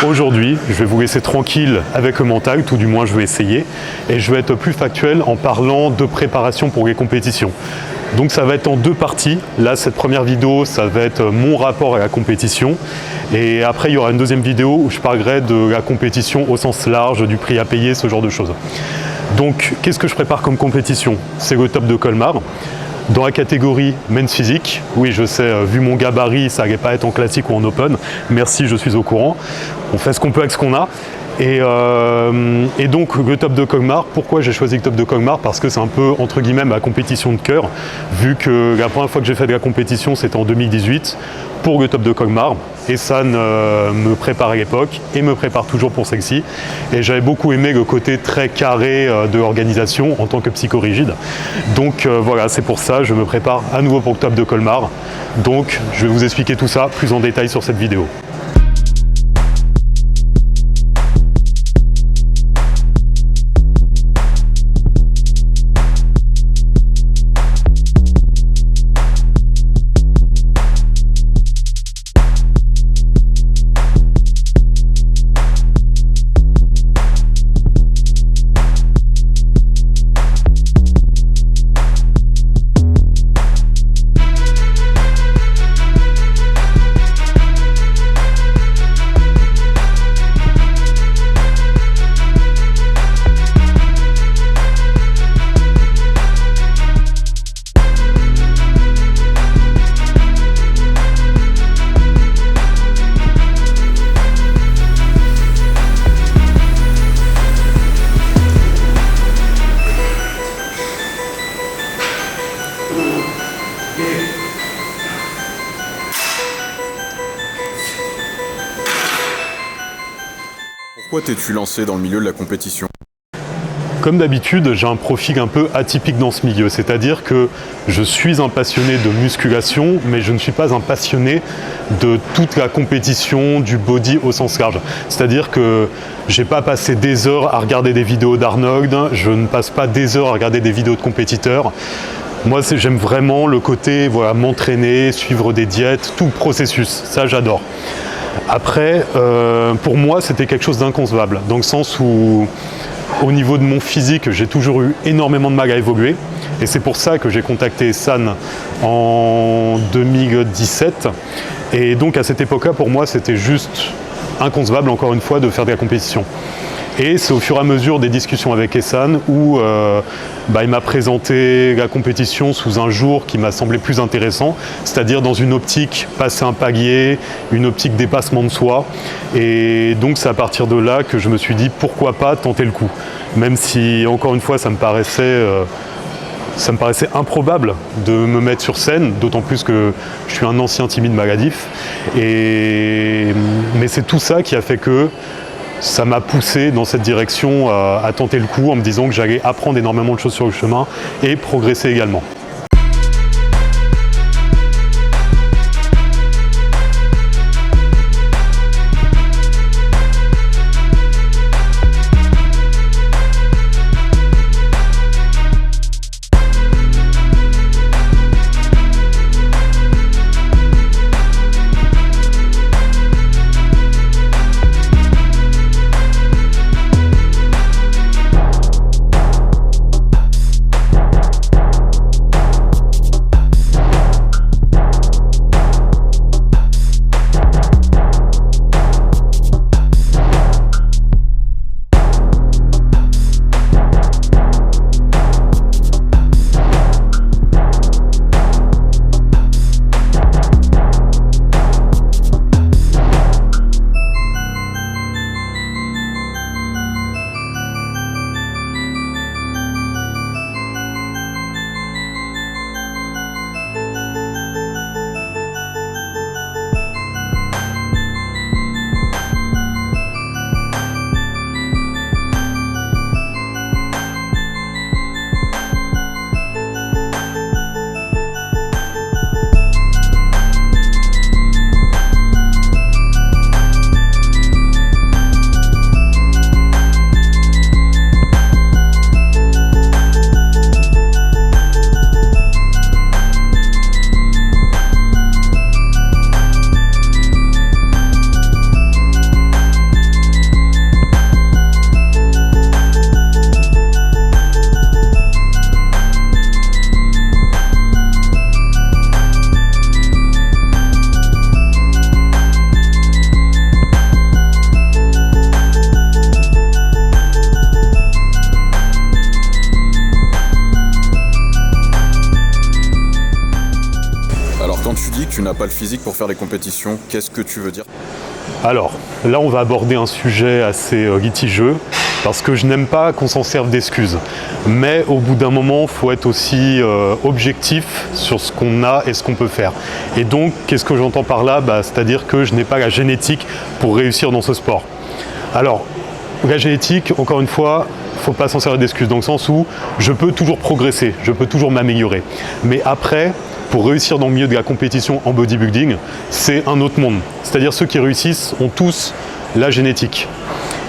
Aujourd'hui, je vais vous laisser tranquille avec le mental, tout du moins je vais essayer, et je vais être plus factuel en parlant de préparation pour les compétitions. Donc ça va être en deux parties. Là, cette première vidéo, ça va être mon rapport à la compétition. Et après, il y aura une deuxième vidéo où je parlerai de la compétition au sens large, du prix à payer, ce genre de choses. Donc, qu'est-ce que je prépare comme compétition? C'est le top de Colmar. Dans la catégorie Men's Physique, oui je sais, vu mon gabarit, ça n'allait pas être en classique ou en open. Merci, je suis au courant. On fait ce qu'on peut avec ce qu'on a. Et donc le top de Colmar, pourquoi j'ai choisi le top de Colmar? Parce que c'est un peu entre guillemets ma compétition de cœur, vu que la première fois que j'ai fait de la compétition c'était en 2018 pour le top de Colmar. Ehsan me prépare à l'époque et me prépare toujours pour celle-ci. Et j'avais beaucoup aimé le côté très carré de l'organisation en tant que psychorigide. Donc voilà, c'est pour ça, je me prépare à nouveau pour le top de Colmar. Donc je vais vous expliquer tout ça plus en détail sur cette vidéo. Pourquoi t'es-tu lancé dans le milieu de la compétition? Comme d'habitude, j'ai un profil un peu atypique dans ce milieu, c'est-à-dire que je suis un passionné de musculation, mais je ne suis pas un passionné de toute la compétition, du body au sens large. C'est-à-dire que j'ai pas passé des heures à regarder des vidéos d'Arnold, je ne passe pas des heures à regarder des vidéos de compétiteurs. Moi, j'aime vraiment le côté, voilà, m'entraîner, suivre des diètes, tout le processus, ça j'adore. Après, pour moi, c'était quelque chose d'inconcevable, dans le sens où, au niveau de mon physique, j'ai toujours eu énormément de mal à évoluer. Et c'est pour ça que j'ai contacté Ehsan en 2017. Et donc, à cette époque-là, pour moi, c'était juste inconcevable, encore une fois, de faire de la compétition. Et c'est au fur et à mesure des discussions avec Ehsan où il m'a présenté la compétition sous un jour qui m'a semblé plus intéressant, c'est-à-dire dans une optique passer un palier, une optique dépassement de soi. Et donc c'est à partir de là que je me suis dit pourquoi pas tenter le coup. Même si encore une fois ça me paraissait improbable de me mettre sur scène, d'autant plus que je suis un ancien timide maladif. Mais c'est tout ça qui a fait que ça m'a poussé dans cette direction à tenter le coup en me disant que j'allais apprendre énormément de choses sur le chemin et progresser également. tu n'as pas le physique pour faire les compétitions. Qu'est-ce que tu veux dire? Alors, là on va aborder un sujet assez litigieux, parce que je n'aime pas qu'on s'en serve d'excuses. Mais au bout d'un moment, il faut être aussi objectif sur ce qu'on a et ce qu'on peut faire. Et donc, qu'est-ce que j'entends par là? C'est-à-dire que je n'ai pas la génétique pour réussir dans ce sport. Alors, la génétique, encore une fois, il ne faut pas s'en servir d'excuses, dans le sens où je peux toujours progresser, je peux toujours m'améliorer. Mais après, pour réussir dans le milieu de la compétition en bodybuilding, c'est un autre monde. C'est-à-dire ceux qui réussissent ont tous la génétique.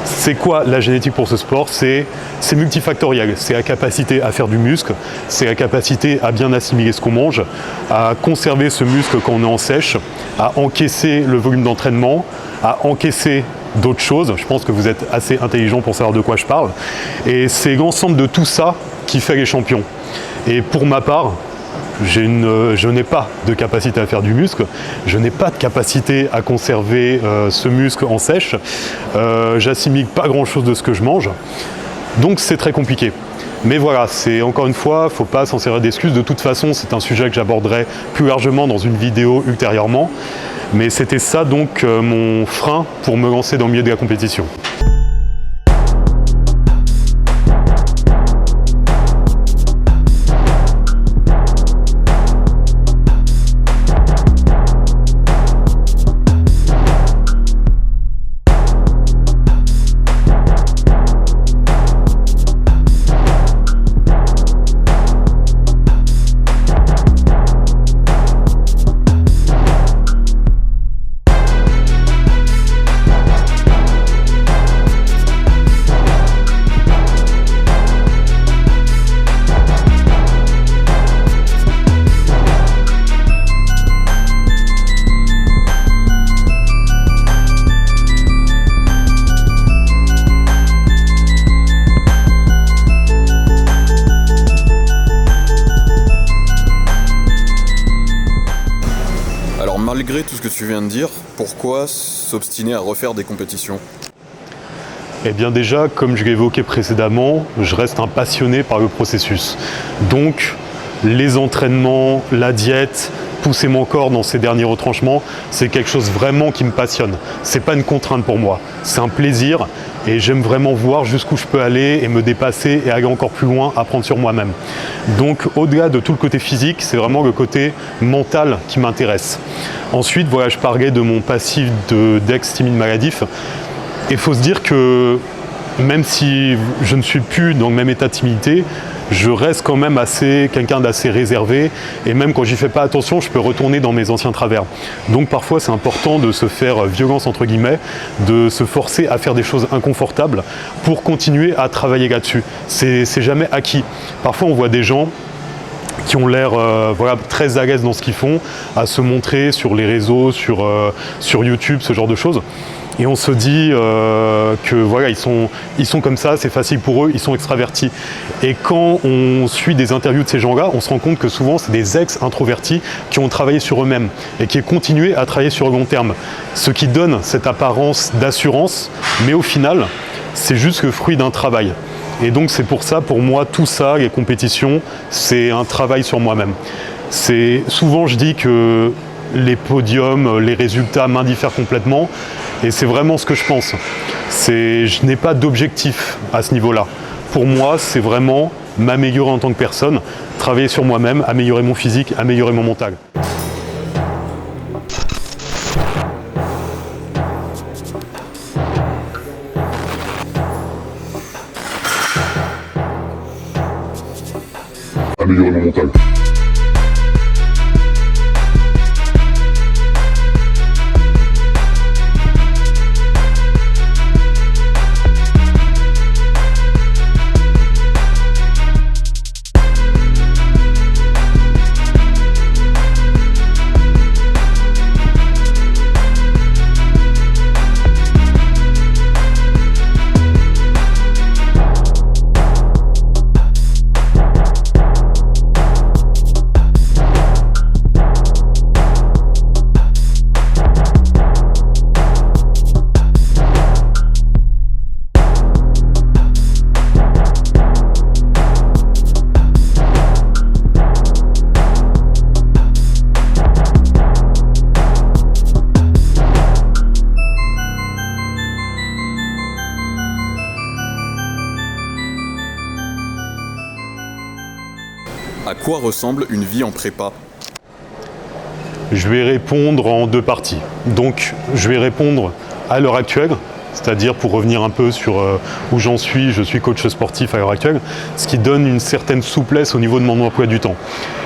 C'est quoi la génétique pour ce sport? C'est multifactoriel. C'est la capacité à faire du muscle, c'est la capacité à bien assimiler ce qu'on mange, à conserver ce muscle quand on est en sèche, à encaisser le volume d'entraînement, à encaisser d'autres choses. Je pense que vous êtes assez intelligent pour savoir de quoi je parle. Et c'est l'ensemble de tout ça qui fait les champions. Et pour ma part, je n'ai pas de capacité à faire du muscle, je n'ai pas de capacité à conserver ce muscle en sèche, j'assimile pas grand chose de ce que je mange, donc c'est très compliqué. Mais voilà, c'est encore une fois, il ne faut pas s'en servir d'excuses. De toute façon, c'est un sujet que j'aborderai plus largement dans une vidéo ultérieurement, mais c'était ça donc mon frein pour me lancer dans le milieu de la compétition. Malgré tout ce que tu viens de dire, pourquoi s'obstiner à refaire des compétitions? Eh bien déjà, comme je l'ai évoqué précédemment, je reste un passionné par le processus. Donc, les entraînements, la diète, pousser mon corps dans ces derniers retranchements, c'est quelque chose vraiment qui me passionne. C'est pas une contrainte pour moi, c'est un plaisir et j'aime vraiment voir jusqu'où je peux aller et me dépasser et aller encore plus loin, apprendre sur moi-même. Donc au-delà de tout le côté physique, c'est vraiment le côté mental qui m'intéresse. Ensuite, voilà, je parlais de mon passif d'ex-timide maladif. Et il faut se dire que même si je ne suis plus dans le même état de timidité, je reste quand même quelqu'un d'assez réservé et même quand j'y fais pas attention, je peux retourner dans mes anciens travers. Donc parfois c'est important de se faire violence entre guillemets, de se forcer à faire des choses inconfortables pour continuer à travailler là-dessus. C'est jamais acquis. Parfois on voit des gens qui ont l'air très à l'aise dans ce qu'ils font, à se montrer sur les réseaux, sur YouTube, ce genre de choses. Et on se dit que voilà, ils sont comme ça, c'est facile pour eux, ils sont extravertis. Et quand on suit des interviews de ces gens-là, on se rend compte que souvent c'est des ex-introvertis qui ont travaillé sur eux-mêmes et qui ont continué à travailler sur le long terme. Ce qui donne cette apparence d'assurance, mais au final, c'est juste le fruit d'un travail. Et donc c'est pour ça, pour moi, tout ça, les compétitions, c'est un travail sur moi-même. Souvent je dis que les podiums, les résultats m'indiffèrent complètement. Et c'est vraiment ce que je pense. Je n'ai pas d'objectif à ce niveau-là. Pour moi, c'est vraiment m'améliorer en tant que personne, travailler sur moi-même, améliorer mon physique, améliorer mon mental. Améliorer mon mental. À quoi ressemble une vie en prépa ? Je vais répondre en deux parties. Donc, je vais répondre à l'heure actuelle, c'est-à-dire pour revenir un peu sur où j'en suis, je suis coach sportif à l'heure actuelle, ce qui donne une certaine souplesse au niveau de mon emploi du temps.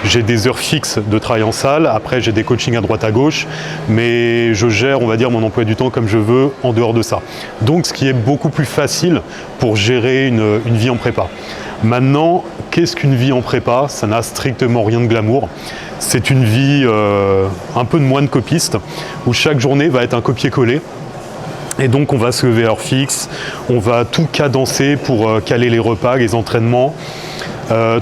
J'ai des heures fixes de travail en salle, après j'ai des coachings à droite à gauche, mais je gère, on va dire, mon emploi du temps comme je veux en dehors de ça. Donc ce qui est beaucoup plus facile pour gérer une vie en prépa. Maintenant, qu'est-ce qu'une vie en prépa ? Ça n'a strictement rien de glamour. C'est une vie un peu de moine copiste, où chaque journée va être un copier-coller. Et donc on va se lever à heure fixe, on va tout cadencer pour caler les repas, les entraînements.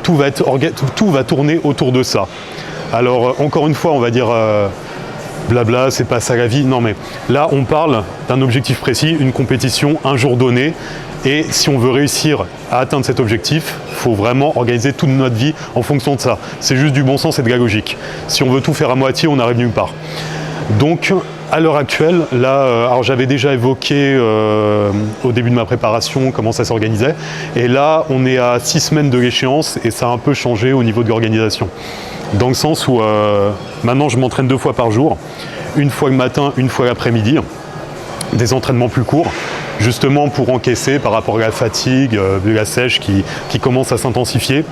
Tout va tourner autour de ça. Alors encore une fois, on va dire blabla, c'est pas ça la vie. Non mais là on parle d'un objectif précis, une compétition, un jour donné. Et si on veut réussir à atteindre cet objectif, il faut vraiment organiser toute notre vie en fonction de ça. C'est juste du bon sens et de la logique. Si on veut tout faire à moitié, on n'arrive nulle part. Donc, à l'heure actuelle, là, alors j'avais déjà évoqué au début de ma préparation comment ça s'organisait. Et là, on est à 6 semaines de l'échéance et ça a un peu changé au niveau de l'organisation. Dans le sens où maintenant, je m'entraîne 2 fois par jour. Une fois le matin, une fois l'après-midi. Des entraînements plus courts, justement pour encaisser par rapport à la fatigue, de la sèche qui commence à s'intensifier.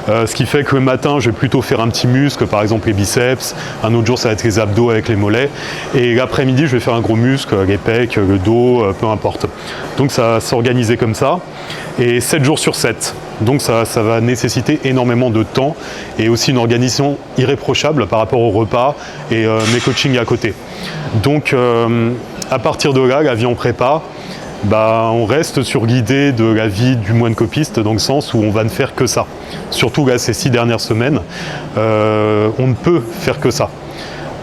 Ce qui fait que le matin, je vais plutôt faire un petit muscle, par exemple les biceps. Un autre jour, ça va être les abdos avec les mollets. Et l'après-midi, je vais faire un gros muscle, les pecs, le dos, peu importe. Donc ça va s'organiser comme ça. Et 7 jours sur 7. Donc ça va nécessiter énormément de temps et aussi une organisation irréprochable par rapport au repas et mes coachings à côté. Donc à partir de là, la vie en prépa, on reste sur l'idée de la vie du moine copiste dans le sens où on va ne faire que ça. Surtout là, ces 6 dernières semaines, on ne peut faire que ça.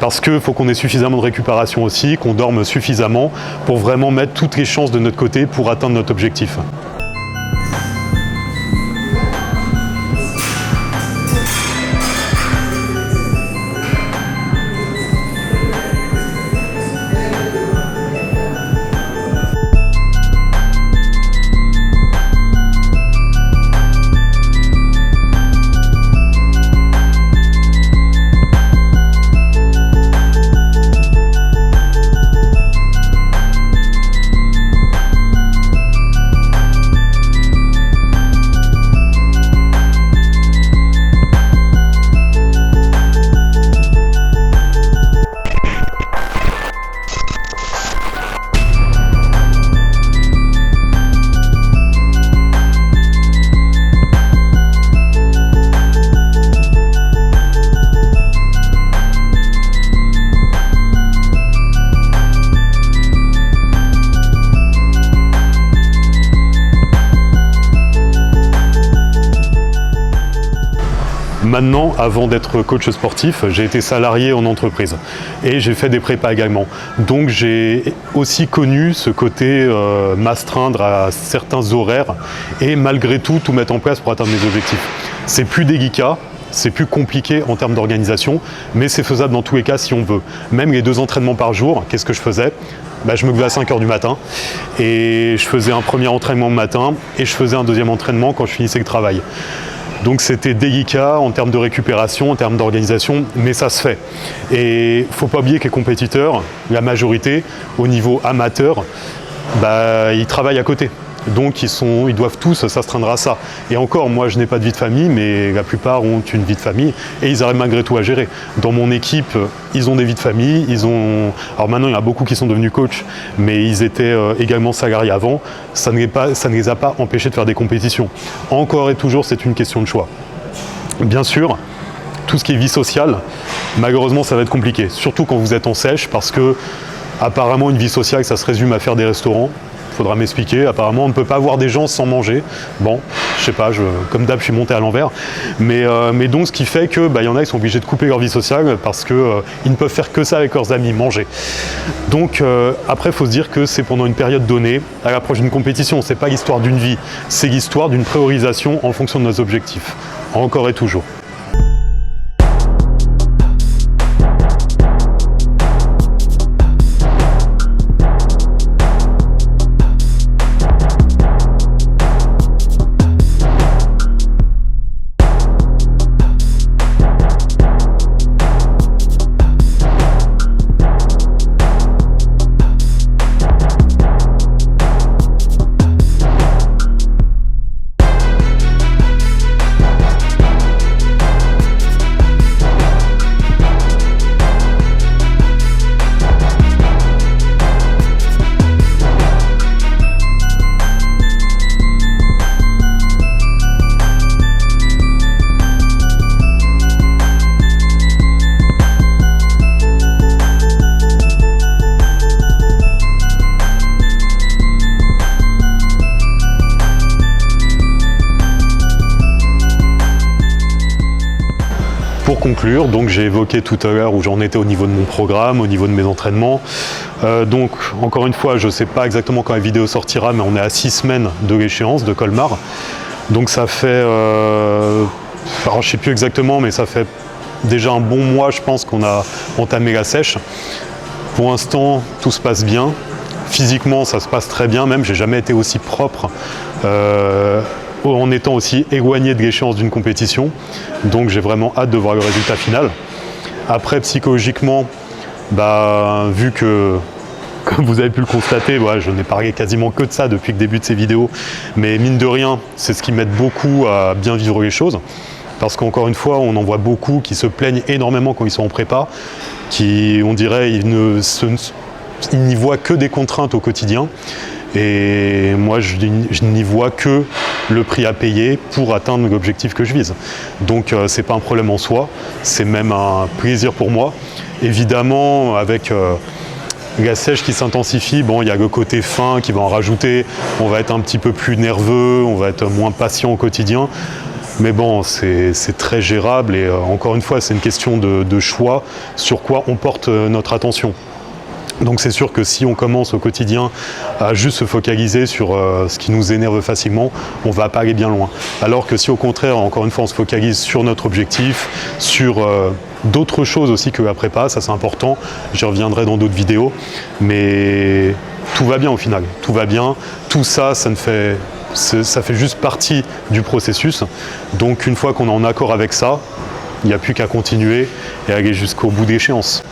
Parce qu'il faut qu'on ait suffisamment de récupération aussi, qu'on dorme suffisamment pour vraiment mettre toutes les chances de notre côté pour atteindre notre objectif. Maintenant, avant d'être coach sportif, j'ai été salarié en entreprise et j'ai fait des prépas également. Donc j'ai aussi connu ce côté m'astreindre à certains horaires et malgré tout mettre en place pour atteindre mes objectifs. C'est plus délicat, c'est plus compliqué en termes d'organisation, mais c'est faisable dans tous les cas si on veut. Même les 2 entraînements par jour, qu'est-ce que je faisais ? Je me levais à 5h du matin et je faisais un premier entraînement le matin et je faisais un deuxième entraînement quand je finissais le travail. Donc c'était délicat en termes de récupération, en termes d'organisation, mais ça se fait. Et il ne faut pas oublier que les compétiteurs, la majorité, au niveau amateur, ils travaillent à côté. Donc ils doivent tous s'astreindre à ça. Et encore, moi je n'ai pas de vie de famille, mais la plupart ont une vie de famille et ils arrivent malgré tout à gérer. Dans mon équipe, ils ont des vies de famille, alors maintenant il y en a beaucoup qui sont devenus coachs, mais ils étaient également salariés avant. Ça ne les a pas empêchés de faire des compétitions. Encore et toujours, c'est une question de choix. Bien sûr, tout ce qui est vie sociale, malheureusement ça va être compliqué, surtout quand vous êtes en sèche, parce que apparemment une vie sociale ça se résume à faire des restaurants. Il faudra m'expliquer, apparemment on ne peut pas voir des gens sans manger. Bon, je sais pas, comme d'hab je suis monté à l'envers. Mais donc ce qui fait que y en a qui sont obligés de couper leur vie sociale parce qu'ils ne peuvent faire que ça avec leurs amis, manger. Donc après il faut se dire que c'est pendant une période donnée, à l'approche d'une compétition, c'est pas l'histoire d'une vie, c'est l'histoire d'une priorisation en fonction de nos objectifs. Encore et toujours. Pour conclure, donc j'ai évoqué tout à l'heure où j'en étais au niveau de mon programme, au niveau de mes entraînements. Donc encore une fois, je ne sais pas exactement quand la vidéo sortira, mais on est à 6 semaines de l'échéance de Colmar. Donc ça fait, alors je ne sais plus exactement, mais ça fait déjà un bon mois, je pense, qu'on a entamé la sèche. Pour l'instant, tout se passe bien. Physiquement, ça se passe très bien, même j'ai jamais été aussi propre en étant aussi éloigné de l'échéance d'une compétition. Donc j'ai vraiment hâte de voir le résultat final. Après, psychologiquement, vu que, comme vous avez pu le constater, je n'ai parlé quasiment que de ça depuis le début de ces vidéos, mais mine de rien, c'est ce qui m'aide beaucoup à bien vivre les choses. Parce qu'encore une fois, on en voit beaucoup qui se plaignent énormément quand ils sont en prépa, qui, on dirait, ils n'y voient que des contraintes au quotidien. Et moi, je n'y vois que le prix à payer pour atteindre l'objectif que je vise. Donc, c'est pas un problème en soi, c'est même un plaisir pour moi. Évidemment, avec la sèche qui s'intensifie, il y a le côté faim qui va en rajouter. On va être un petit peu plus nerveux, on va être moins patient au quotidien. Mais bon, c'est très gérable et encore une fois, c'est une question de choix sur quoi on porte notre attention. Donc c'est sûr que si on commence au quotidien à juste se focaliser sur ce qui nous énerve facilement, on ne va pas aller bien loin. Alors que si au contraire, encore une fois, on se focalise sur notre objectif, sur d'autres choses aussi que la prépa, ça c'est important, j'y reviendrai dans d'autres vidéos, mais tout va bien au final, tout va bien, tout ça, ça fait juste partie du processus. Donc une fois qu'on est en accord avec ça, il n'y a plus qu'à continuer et aller jusqu'au bout d'échéance.